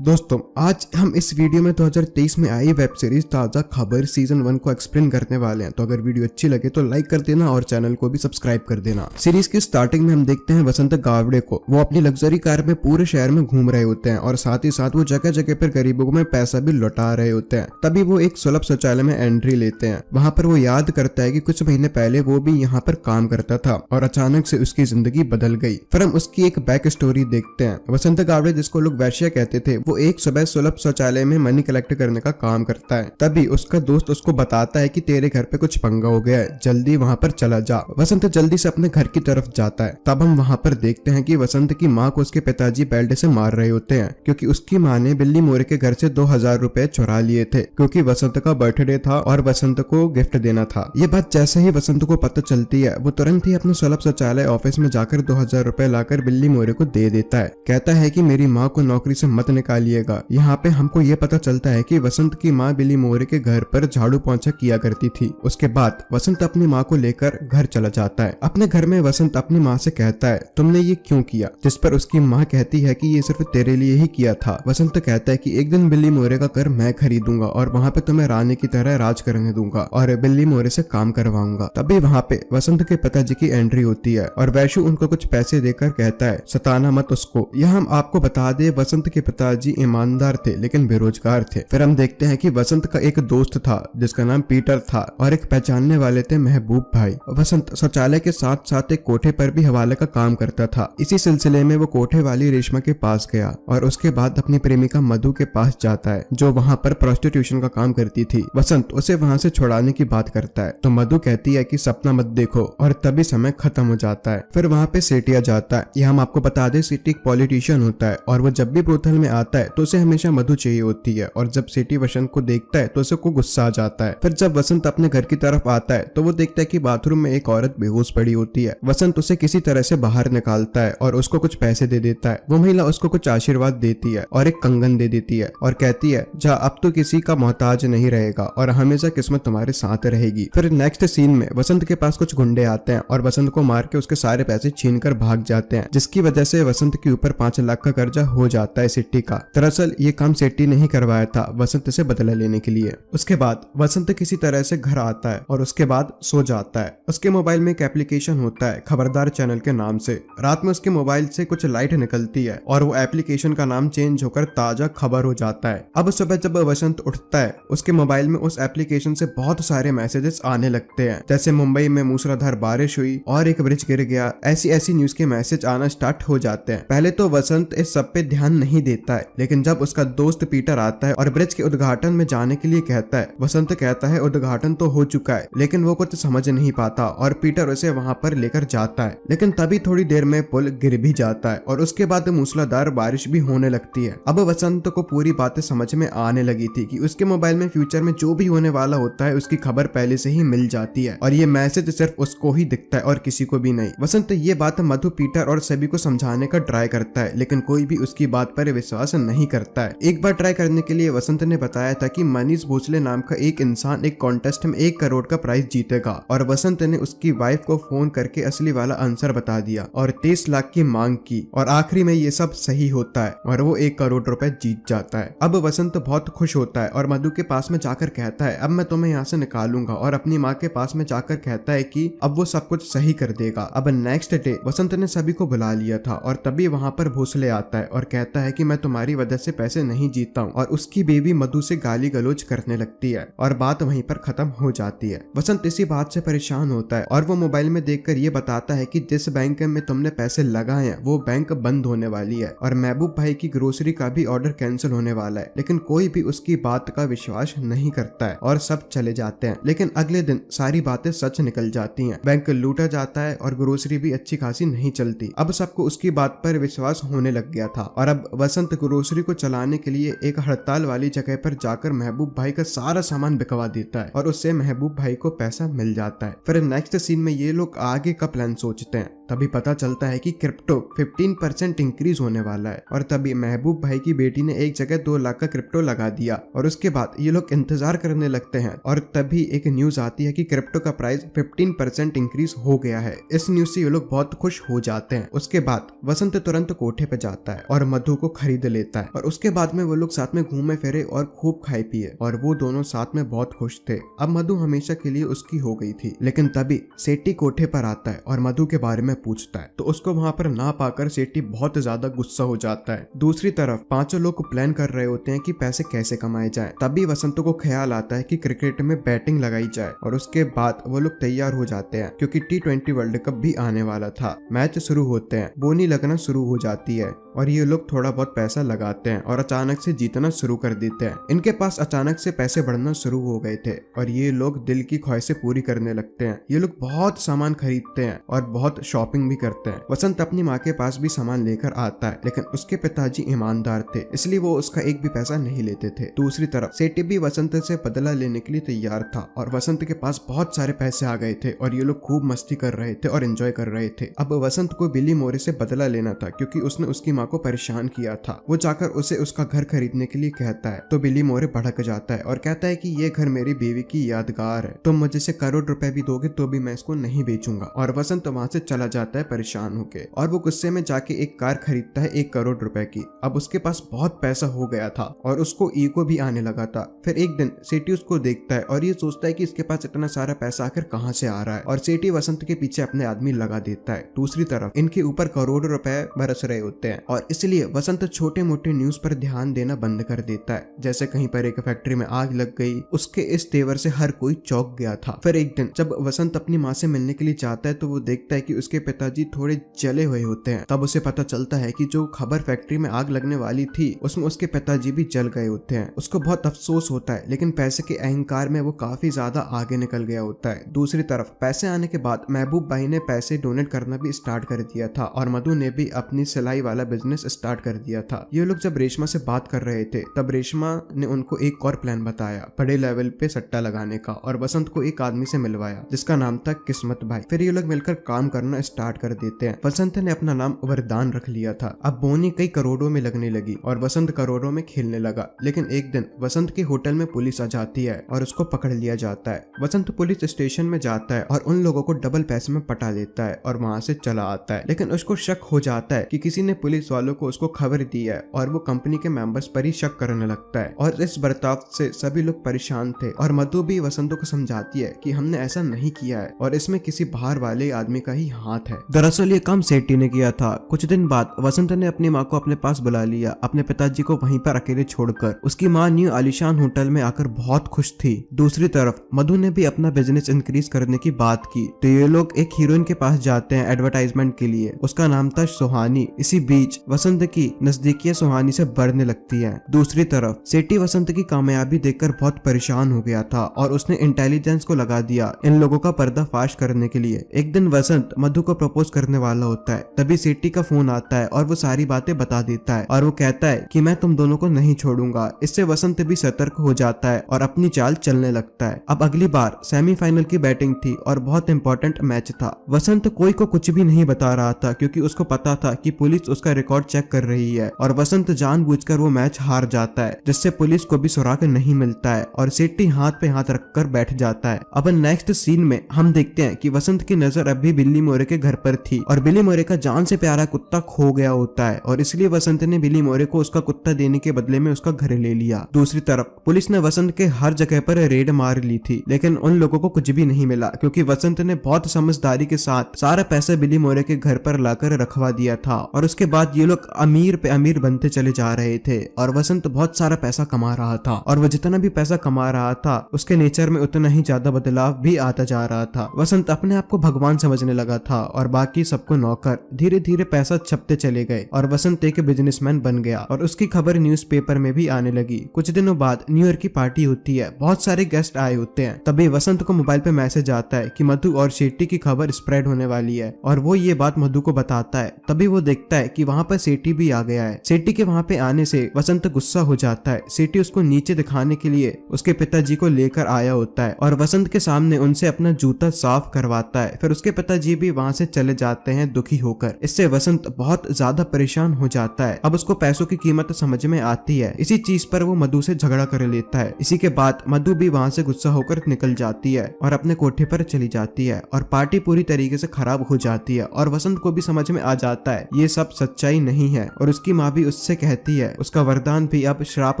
दोस्तों आज हम इस वीडियो में 2023 में आई वेब सीरीज ताजा खबर सीजन 1 को एक्सप्लेन करने वाले हैं। तो अगर वीडियो अच्छी लगे तो लाइक कर देना और चैनल को भी सब्सक्राइब कर देना। सीरीज की स्टार्टिंग में हम देखते हैं वसंत गावड़े को। वो अपनी लग्जरी कार में पूरे शहर में घूम रहे होते हैं और साथ ही साथ वो जगह जगह पर गरीबों में पैसा भी लौटा रहे होते हैं। तभी वो एक सुलभ शौचालय में एंट्री लेते हैं। वहां पर वो याद करता है कि कुछ महीने पहले वो भी यहाँ पर काम करता था और अचानक से उसकी जिंदगी बदल गई। फिर हम उसकी एक बैक स्टोरी देखते हैं। वसंत गावड़े, जिसको लोग वैश्या कहते थे, वो एक सुबह सुलभ शौचालय में मनी कलेक्ट करने का काम करता है। तभी उसका दोस्त उसको बताता है कि तेरे घर पे कुछ पंगा हो गया है, जल्दी वहाँ पर चला जा। वसंत जल्दी से अपने घर की तरफ जाता है। तब हम वहाँ पर देखते हैं कि वसंत की माँ को उसके पिताजी बेल्ट से मार रहे होते हैं, क्योंकि उसकी माँ ने बिल्ली मोरे के घर से 2000 रुपए चुरा लिए थे, क्योंकि वसंत का बर्थडे था और वसंत को गिफ्ट देना था। ये बात जैसे ही वसंत को पता चलती है, वो तुरंत ही अपने सुलभ शौचालय ऑफिस में जाकर 2000 रुपए लाकर बिल्ली मोरे को दे देता है। कहता है कि मेरी माँ को नौकरी से मत निकालिएगा। यहाँ पे हमको ये पता चलता है कि वसंत की माँ बिल्ली मोरे के घर पर झाड़ू पोंछा किया करती थी। उसके बाद वसंत अपनी माँ को लेकर घर चला जाता है। अपने घर में वसंत अपनी माँ से कहता है, तुमने ये क्यों किया? जिस पर उसकी माँ कहती है कि ये सिर्फ तेरे लिए ही किया था। वसंत कहता है कि एक दिन बिल्ली मोरे का घर मैं खरीदूंगा और वहाँ पे तुम्हें रानी की तरह राज करने दूंगा और बिल्ली मोरे से काम करवाऊंगा। तभी वहाँ पे वसंत के पिताजी की एंट्री होती है और वैशु उनको कुछ पैसे देकर कहता है, सताना मत उसको। यह हम आपको बता दे, वसंत के पिताजी ईमानदार थे लेकिन बेरोजगार थे। फिर हम देखते हैं कि वसंत का एक दोस्त था जिसका नाम पीटर था और एक पहचानने वाले थे महबूब भाई। वसंत शौचालय के साथ साथ एक कोठे पर भी हवाले का काम करता था। इसी सिलसिले में वो कोठे वाली रेशमा के पास गया और उसके बाद अपनी प्रेमिका मधु के पास जाता है, जो वहाँ पर प्रोस्टिट्यूशन का काम करती थी। वसंत उसे वहाँ से छुड़ाने की बात करता है तो मधु कहती है कि सपना मत देखो और तभी समय खत्म हो जाता है। फिर वहाँ पे सेठिया जाता है। यह हम आपको बता दें, सेठी एक पॉलिटिशियन होता है और वो जब भी ब्रोथल में आता है तो उसे हमेशा मधु चाहिए होती है और जब सेठी वसंत को देखता है तो उसे को गुस्सा आ जाता है। फिर जब वसंत अपने घर की तरफ आता है तो वो देखता है कि बाथरूम में एक औरत बेहोश पड़ी होती है। वसंत उसे किसी तरह से बाहर निकालता है और उसको कुछ पैसे दे देता है। वो महिला उसको कुछ आशीर्वाद देती है और एक कंगन दे देती है और कहती है, जा अब तो किसी का मोहताज नहीं रहेगा और हमेशा किस्मत तुम्हारे साथ रहेगी। फिर नेक्स्ट सीन में वसंत के पास कुछ गुंडे आते हैं और वसंत को मार के उसके सारे पैसे छीन कर भाग जाते हैं, जिसकी वजह से वसंत के ऊपर 5 लाख का कर्जा हो जाता है सेठी का। दरअसल ये काम सेठी नहीं करवाया था, वसंत से बदला लेने के लिए। उसके बाद वसंत किसी तरह से घर आता है और उसके बाद सो जाता है। उसके मोबाइल में एक एप्लीकेशन होता है खबरदार चैनल के नाम से। रात में उसके मोबाइल से कुछ लाइट निकलती है और वो एप्लीकेशन का नाम चेंज होकर ताजा खबर हो जाता है। अब सुबह जब वसंत उठता है, उसके मोबाइल में उस एप्लीकेशन से बहुत सारे मैसेजेस आने लगते हैं, जैसे मुंबई में मूसलाधार बारिश हुई और एक ब्रिज गिर गया। ऐसी न्यूज के मैसेज आना स्टार्ट हो जाते हैं। पहले तो वसंत इस सब पे ध्यान नहीं देता है, लेकिन जब उसका दोस्त पीटर आता है और ब्रिज के उद्घाटन में जाने के लिए कहता है, वसंत कहता है उद्घाटन तो हो चुका है, लेकिन वो कुछ समझ नहीं पाता और पीटर उसे वहां पर लेकर जाता है। लेकिन तभी थोड़ी देर में पुल गिर भी जाता है और उसके बाद मूसलाधार बारिश भी होने लगती है। अब वसंत को पूरी बातें समझ में आने लगी थी कि उसके मोबाइल में फ्यूचर में जो भी होने वाला होता है उसकी खबर पहले से ही मिल जाती है और ये मैसेज सिर्फ उसको ही दिखता है और किसी को भी नहीं। वसंत ये बात मधु, पीटर और सभी को समझाने का ट्राई करता है, लेकिन कोई भी उसकी बात पर विश्वास नहीं करता है। एक बार ट्राई करने के लिए वसंत ने बताया था कि मनीष भोसले नाम का एक इंसान एक कॉन्टेस्ट में 1 करोड़ का प्राइज जीतेगा और वसंत ने उसकी वाइफ को फोन करके असली वाला आंसर बता दिया और 30 लाख की मांग की और आखिरी में ये सब सही होता है और वो 1 करोड़ रुपए जीत जाता है। अब वसंत बहुत खुश होता है और मधु के पास में जाकर कहता है, अब मैं तुम्हें यहाँ से निकालूंगा और अपनी माँ के पास में जाकर कहता है कि अब वो सब कुछ सही कर देगा। अब नेक्स्ट डे वसंत ने सभी को बुला लिया था और तभी वहाँ पर भोसले आता है और कहता है कि मैं तुम्हारी वजह से पैसे नहीं जीतता हूँ और उसकी बेबी मधु से गाली गलौज करने लगती है और बात वहीं पर खत्म हो जाती है। वसंत इसी बात से परेशान होता है और वो मोबाइल में देखकर ये बताता है कि जिस बैंक में तुमने पैसे लगाए हैं वो बैंक बंद होने वाली है और महबूब भाई की ग्रोसरी का भी ऑर्डर कैंसिल होने वाला है। लेकिन कोई भी उसकी बात का विश्वास नहीं करता है और सब चले जाते हैं। लेकिन अगले दिन सारी बातें सच निकल जाती हैं। बैंक लूटा जाता है और ग्रोसरी भी अच्छी खासी नहीं चलती। अब सबको उसकी बात पर विश्वास होने लग गया था और अब वसंत ग्रोसरी को चलाने के लिए एक हड़ताल वाली जगह पर जाकर महबूब भाई का सारा सामान बिकवा देता है और उससे महबूब भाई को पैसा मिल जाता है। फिर नेक्स्ट सीन में ये लोग आगे का प्लान सोचते हैं। तभी पता चलता है कि क्रिप्टो 15% इंक्रीज होने वाला है और तभी महबूब भाई की बेटी ने एक जगह 2 लाख का क्रिप्टो लगा दिया और उसके बाद ये लोग इंतजार करने लगते हैं और तभी एक न्यूज आती है कि क्रिप्टो का प्राइस 15% इंक्रीज हो गया है। इस न्यूज से ये लोग बहुत खुश हो जाते हैं। उसके बाद वसंत तुरंत कोठे पे जाता है और मधु को खरीद लेता जाता है और उसके बाद में वो लोग साथ में घूमे फिरे और खूब खाए पिए और वो दोनों साथ में बहुत खुश थे। अब मधु हमेशा के लिए उसकी हो गई थी। लेकिन तभी सेठी कोठे पर आता है और मधु के बारे में पूछता है तो उसको वहां पर ना पाकर सेठी बहुत ज्यादा गुस्सा हो जाता है। दूसरी तरफ पांचों लोग प्लान कर रहे होते हैं कि पैसे कैसे कमाए जाए। तभी वसंत को ख्याल आता है कि क्रिकेट में बैटिंग लगाई जाए और उसके बाद वो लोग तैयार हो जाते हैं क्योंकि T20 वर्ल्ड कप भी आने वाला था। मैच शुरू होते हैं, बोनी लगना शुरू हो जाती है और ये लोग थोड़ा बहुत पैसा लगाते हैं और अचानक से जीतना शुरू कर देते हैं। इनके पास अचानक से पैसे बढ़ना शुरू हो गए थे और ये लोग दिल की ख्वाहिशें पूरी करने लगते हैं। ये लोग बहुत सामान खरीदते हैं और बहुत शॉपिंग भी करते हैं। वसंत अपनी माँ के पास भी सामान लेकर आता है लेकिन उसके पिताजी ईमानदार थे इसलिए वो उसका एक भी पैसा नहीं लेते थे। दूसरी तरफ सेठी भी वसंत से बदला लेने के लिए तैयार था और वसंत के पास बहुत सारे पैसे आ गए थे और ये लोग खूब मस्ती कर रहे थे और एंजॉय कर रहे थे। अब वसंत को बिली मोरे से बदला लेना था क्योंकि उसने उसकी माँ को परेशान किया था। वो जाकर उसे उसका घर खरीदने के लिए कहता है तो बिली मोरे भड़क जाता है और कहता है कि ये घर मेरी बीवी की यादगार है, तुम मुझे से करोड़ रुपए भी दोगे तो भी मैं इसको नहीं बेचूंगा। और वसंत वहां से चला जाता है परेशान होके और वो गुस्से में जाके एक कार खरीदता है 1 करोड़ रुपए की। अब उसके पास बहुत पैसा हो गया था और उसको ईगो भी आने लगा था। फिर एक दिन सेठी उसको देखता है और ये सोचता है कि इसके पास इतना सारा पैसा आखिर कहाँ से आ रहा है और सेठी वसंत के पीछे अपने आदमी लगा देता है। दूसरी तरफ इनके ऊपर करोड़ों रुपए बरस रहे होते हैं और इसलिए वसंत छोटे मोटे न्यूज पर ध्यान देना बंद कर देता है। जैसे कहीं पर एक फैक्ट्री में आग लग गई, उसके इस तेवर से हर कोई चौंक गया था। फिर एक दिन जब वसंत अपनी माँ से मिलने के लिए जाता है तो वो देखता है कि उसके पिताजी थोड़े जले हुए होते हैं। तब उसे पता चलता है कि जो खबर फैक्ट्री में आग लगने वाली थी उसमें उसके पिताजी भी जल गए होते हैं। उसको बहुत अफसोस होता है लेकिन पैसे के अहंकार में वो काफी ज्यादा आगे निकल गया होता है। दूसरी तरफ पैसे आने के बाद महबूब भाई ने पैसे डोनेट करना भी स्टार्ट कर दिया था और मधु ने भी अपनी सिलाई वाला बिजनेस स्टार्ट कर दिया था। ये लोग जब रेशमा से बात कर रहे थे तब रेशमा ने उनको एक और प्लान बताया बड़े लेवल पे सट्टा लगाने का और वसंत को एक आदमी से मिलवाया जिसका नाम था किस्मत भाई। फिर ये लोग मिलकर काम करना स्टार्ट कर देते हैं। वसंत ने अपना नाम वरदान रख लिया था। अब बोनी कई करोड़ों में लगने लगी और वसंत करोड़ों में खेलने लगा। लेकिन एक दिन वसंत के होटल में पुलिस आ जाती है और उसको पकड़ लिया जाता है। वसंत पुलिस स्टेशन में जाता है और उन लोगों को डबल पैसे में पटा देता है और वहां से चला आता है। लेकिन उसको शक हो जाता है कि किसी ने पुलिस वालों को उसको खबर दी है और वो कंपनी के मेंबर्स पर ही शक करने लगता है और इस बर्ताव से सभी लोग परेशान थे और मधु भी वसंत को समझाती है कि हमने ऐसा नहीं किया है और इसमें किसी बाहर वाले आदमी का ही हाथ है। दरअसल ये काम सेठी ने किया था। कुछ दिन बाद वसंत ने अपनी माँ को अपने पास बुला लिया, अपने पिताजी को वहीं पर अकेले छोड़कर। उसकी माँ न्यू आलिशान होटल में आकर बहुत खुश थी। दूसरी तरफ मधु ने भी अपना बिजनेस इंक्रीज करने की बात की तो ये लोग एक हीरोइन के पास जाते हैं एडवर्टाइजमेंट के लिए। उसका नाम था सुहानी। इसी बीच वसंत की नजदीकियां सुहानी से बढ़ने लगती है। दूसरी तरफ सेठी वसंत की कामयाबी देखकर बहुत परेशान हो गया था और उसने इंटेलिजेंस को लगा दिया इन लोगों का पर्दाफाश करने के लिए। एक दिन वसंत मधु को प्रपोज करने वाला होता है तभी सेठी का फोन आता है और वो सारी बातें बता देता है और वो कहता है कि मैं तुम दोनों को नहीं छोड़ूंगा। इससे वसंत भी सतर्क हो जाता है और अपनी चाल चलने लगता है। अब अगली बार सेमीफाइनल की बैटिंग थी और बहुत इंपॉर्टेंट मैच था। वसंत कोई को कुछ भी नहीं बता रहा था क्योंकि उसको पता था कि पुलिस उसका रिकॉर्ड चेक कर रही है और वसंत जानबूझकर वो मैच हार जाता है जिससे पुलिस को भी सुराग नहीं मिलता है और सेठी हाथ पे हाथ रखकर बैठ जाता है। अब नेक्स्ट सीन में हम देखते हैं कि वसंत की नजर अभी बिल्ली मोरे के घर पर थी और बिल्ली मोरे का जान से प्यारा कुत्ता खो गया होता है और इसलिए वसंत ने बिल्ली मोरे को उसका कुत्ता देने के बदले में उसका घर ले लिया। दूसरी तरफ पुलिस ने वसंत के हर जगह पर रेड मार ली थी लेकिन उन लोगों को कुछ भी नहीं मिला क्योंकि वसंत ने बहुत समझदारी के साथ सारा पैसा बिल्ली मोरे के घर पर लाकर रखवा दिया था और उसके बाद ये लोग अमीर पे अमीर बनते चले जा रहे थे और वसंत बहुत सारा पैसा कमा रहा था और वो जितना भी पैसा कमा रहा था उसके नेचर में उतना ही ज्यादा बदलाव भी आता जा रहा था। वसंत अपने आप को भगवान समझने लगा था और बाकी सबको नौकर। धीरे धीरे पैसा छपते चले गए और वसंत एक बिजनेसमैन बन गया और उसकी खबर न्यूज़पेपर में भी आने लगी। कुछ दिनों बाद न्यू ईयर की पार्टी होती है, बहुत सारे गेस्ट आए होते हैं। तभी वसंत को मोबाइल पे मैसेज आता है कि मधु और सेठी की खबर स्प्रेड होने वाली है और वो ये बात मधु को बताता है। तभी वो देखता है कि वहाँ पर सेठी भी आ गया है। सेठी के वहाँ पे आने से वसंत गुस्सा हो जाता है। सेठी उसको नीचे दिखाने के लिए उसके पिताजी को लेकर आया होता है और वसंत के सामने उनसे अपना जूता साफ करवाता है। फिर उसके पिताजी भी वहाँ से चले जाते हैं दुखी होकर। इससे वसंत बहुत ज्यादा परेशान हो जाता है। अब उसको पैसों की कीमत समझ में आती है। इसी चीज पर वो मधु से झगड़ा कर लेता है। इसी के बाद मधु भी वहाँ से गुस्सा होकर निकल जाती है और अपने कोठे पर चली जाती है और पार्टी पूरी तरीके से खराब हो जाती है और वसंत को भी समझ में आ जाता है ये सब सच्चाई नहीं है और उसकी माँ भी उससे से कहती है उसका वरदान भी अब श्राप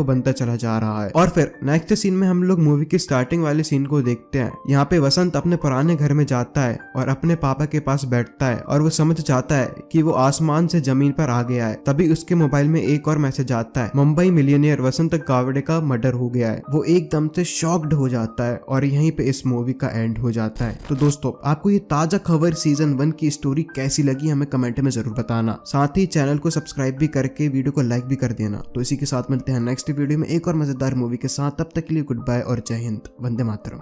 बनता चला जा रहा है। और फिर नेक्स्ट सीन में हम लोग मूवी की स्टार्टिंग वाले सीन को देखते हैं। यहाँ पे वसंत अपने पुराने घर में जाता है और अपने पापा के पास बैठता है और वो समझ जाता है कि वो आसमान से जमीन पर आ गया है। तभी उसके मोबाइल में एक और मैसेज आता है, मुंबई मिलियनियर वसंत गावड़े का मर्डर हो गया है। वो एकदम से शॉक्ड हो जाता है और यहीं पे इस मूवी का एंड हो जाता है। तो दोस्तों, आपको ये ताजा खबर सीजन 1 की स्टोरी कैसी लगी हमें कमेंट में जरूर बताना। साथ ही चैनल को सब्सक्राइब भी करके वीडियो को लाइक भी कर देना। तो इसी के साथ मिलते हैं नेक्स्ट वीडियो में एक और मजेदार मूवी के साथ। तब तक के लिए गुड बाय और जय हिंद, वंदे मातरम।